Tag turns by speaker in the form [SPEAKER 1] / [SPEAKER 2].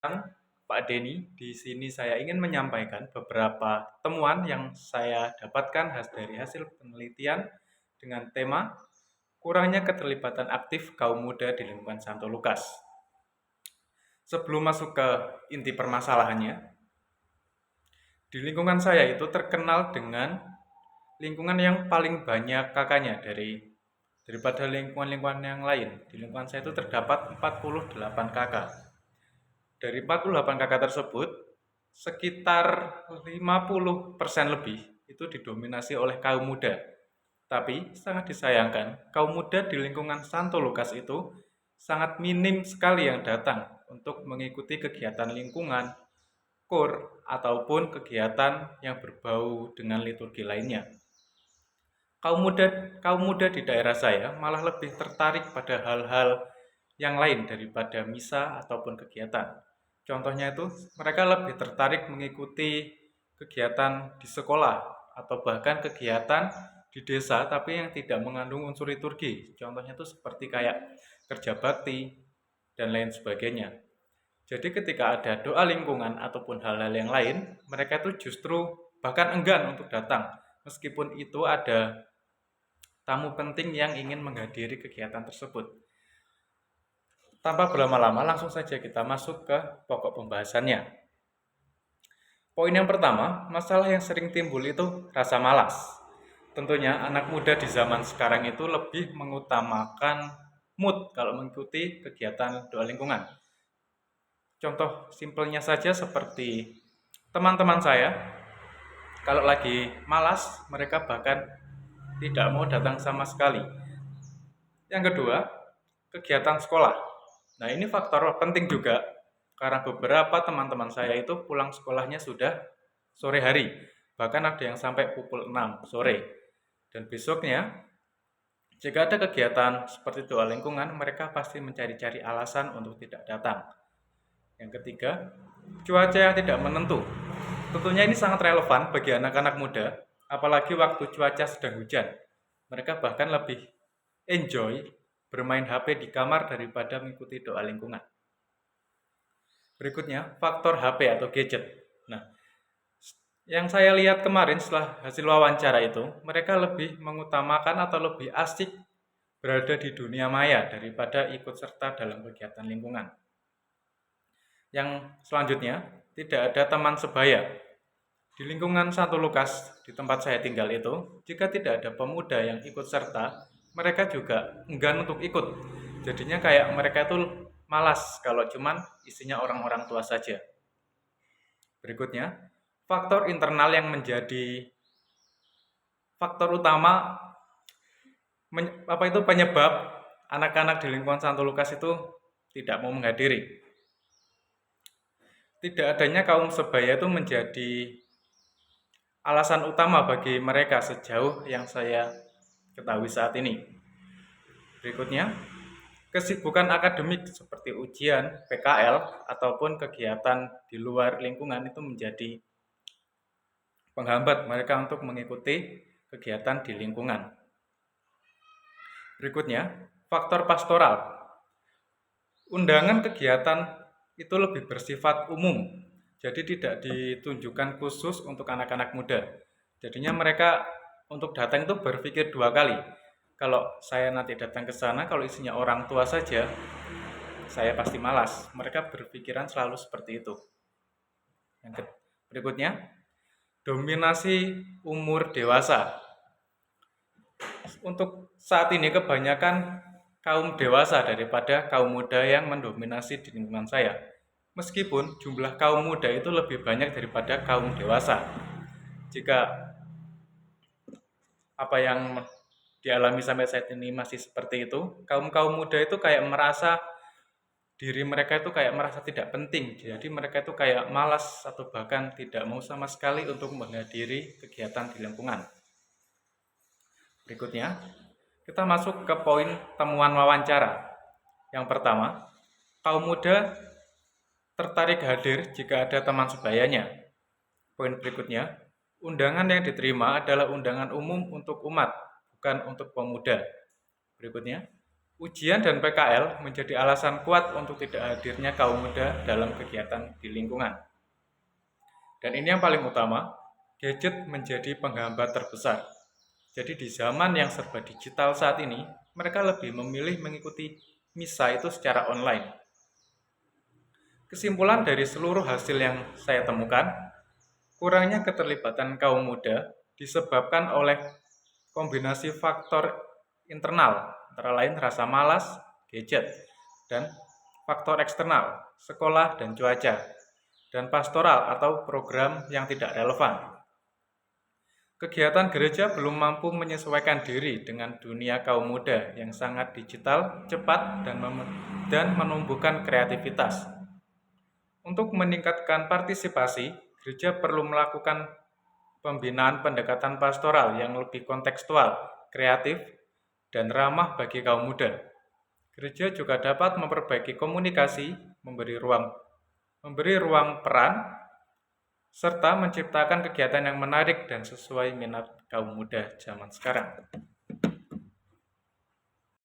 [SPEAKER 1] Pak Denny. Di sini saya ingin menyampaikan beberapa temuan yang saya dapatkan dari hasil penelitian dengan tema kurangnya keterlibatan aktif kaum muda di lingkungan Santo Lukas. Sebelum masuk ke inti permasalahannya, di lingkungan saya itu terkenal dengan lingkungan yang paling banyak kakaknya daripada lingkungan-lingkungan yang lain. Di lingkungan saya itu terdapat 48 kakak. Dari 48 kakak tersebut, sekitar 50% lebih itu didominasi oleh kaum muda. Tapi sangat disayangkan, kaum muda di lingkungan Santo Lukas itu sangat minim sekali yang datang untuk mengikuti kegiatan lingkungan, kur, ataupun kegiatan yang berbau dengan liturgi lainnya. Kaum muda di daerah saya malah lebih tertarik pada hal-hal yang lain daripada misa ataupun kegiatan. Contohnya itu mereka lebih tertarik mengikuti kegiatan di sekolah atau bahkan kegiatan di desa tapi yang tidak mengandung unsur liturgi. Contohnya itu seperti kayak kerja bakti dan lain sebagainya. Jadi ketika ada doa lingkungan ataupun hal-hal yang lain, mereka itu justru bahkan enggan untuk datang meskipun itu ada tamu penting yang ingin menghadiri kegiatan tersebut. Tanpa berlama-lama, langsung saja kita masuk ke pokok pembahasannya. Poin yang pertama, masalah yang sering timbul itu rasa malas. Tentunya anak muda di zaman sekarang itu lebih mengutamakan mood kalau mengikuti kegiatan doa lingkungan. Contoh simpelnya saja seperti teman-teman saya, kalau lagi malas, mereka bahkan tidak mau datang sama sekali. Yang kedua, kegiatan sekolah. Nah, ini faktor penting juga karena beberapa teman-teman saya itu pulang sekolahnya sudah sore hari. Bahkan ada yang sampai pukul 6 sore. Dan besoknya, jika ada kegiatan seperti doa lingkungan, mereka pasti mencari-cari alasan untuk tidak datang. Yang ketiga, cuaca yang tidak menentu. Tentunya ini sangat relevan bagi anak-anak muda, apalagi waktu cuaca sedang hujan. Mereka bahkan lebih enjoy bermain HP di kamar daripada mengikuti doa lingkungan. Berikutnya, faktor HP atau gadget. Nah, yang saya lihat kemarin setelah hasil wawancara itu, mereka lebih mengutamakan atau lebih asik berada di dunia maya daripada ikut serta dalam kegiatan lingkungan. Yang selanjutnya, tidak ada teman sebaya. Di lingkungan Santo Lukas, di tempat saya tinggal itu, jika tidak ada pemuda yang ikut serta, mereka juga enggan untuk ikut. Jadinya kayak mereka itu malas kalau cuman isinya orang-orang tua saja. Berikutnya, faktor internal yang menjadi faktor utama penyebab anak-anak di lingkungan Santo Lukas itu tidak mau menghadiri. Tidak adanya kaum sebaya itu menjadi alasan utama bagi mereka sejauh yang saya ketahui saat ini. Berikutnya, kesibukan akademik seperti ujian, PKL, ataupun kegiatan di luar lingkungan itu menjadi penghambat mereka untuk mengikuti kegiatan di lingkungan. Berikutnya, faktor pastoral. Undangan kegiatan itu lebih bersifat umum, jadi tidak ditunjukkan khusus untuk anak-anak muda. Jadinya mereka untuk datang itu berpikir dua kali. Kalau saya nanti datang ke sana, kalau isinya orang tua saja, saya pasti malas. Mereka berpikiran selalu seperti itu. Yang berikutnya, dominasi umur dewasa. Untuk saat ini kebanyakan kaum dewasa daripada kaum muda yang mendominasi di lingkungan saya. Meskipun jumlah kaum muda itu lebih banyak daripada kaum dewasa. Jika apa yang dialami sampai saat ini masih seperti itu, kaum-kaum muda itu kayak merasa diri mereka itu kayak merasa tidak penting. Jadi mereka itu kayak malas atau bahkan tidak mau sama sekali untuk menghadiri kegiatan di lingkungan. Berikutnya, kita masuk ke poin temuan wawancara. Yang pertama, kaum muda tertarik hadir jika ada teman sebayanya. Poin berikutnya, undangan yang diterima adalah undangan umum untuk umat, bukan untuk pemuda. Berikutnya, Ujian dan PKL menjadi alasan kuat untuk tidak hadirnya kaum muda dalam kegiatan di lingkungan. Dan ini yang paling utama, gadget menjadi penghambat terbesar. Jadi di zaman yang serba digital saat ini, mereka lebih memilih mengikuti misa itu secara online. Kesimpulan dari seluruh hasil yang saya temukan, kurangnya keterlibatan kaum muda disebabkan oleh kombinasi faktor internal, antara lain rasa malas, gadget, dan faktor eksternal, sekolah dan cuaca, dan pastoral atau program yang tidak relevan. Kegiatan gereja belum mampu menyesuaikan diri dengan dunia kaum muda yang sangat digital, cepat, dan menumbuhkan kreativitas. Untuk meningkatkan partisipasi, gereja perlu melakukan pembinaan pendekatan pastoral yang lebih kontekstual, kreatif, dan ramah bagi kaum muda. Gereja juga dapat memperbaiki komunikasi, memberi ruang peran, serta menciptakan kegiatan yang menarik dan sesuai minat kaum muda zaman sekarang.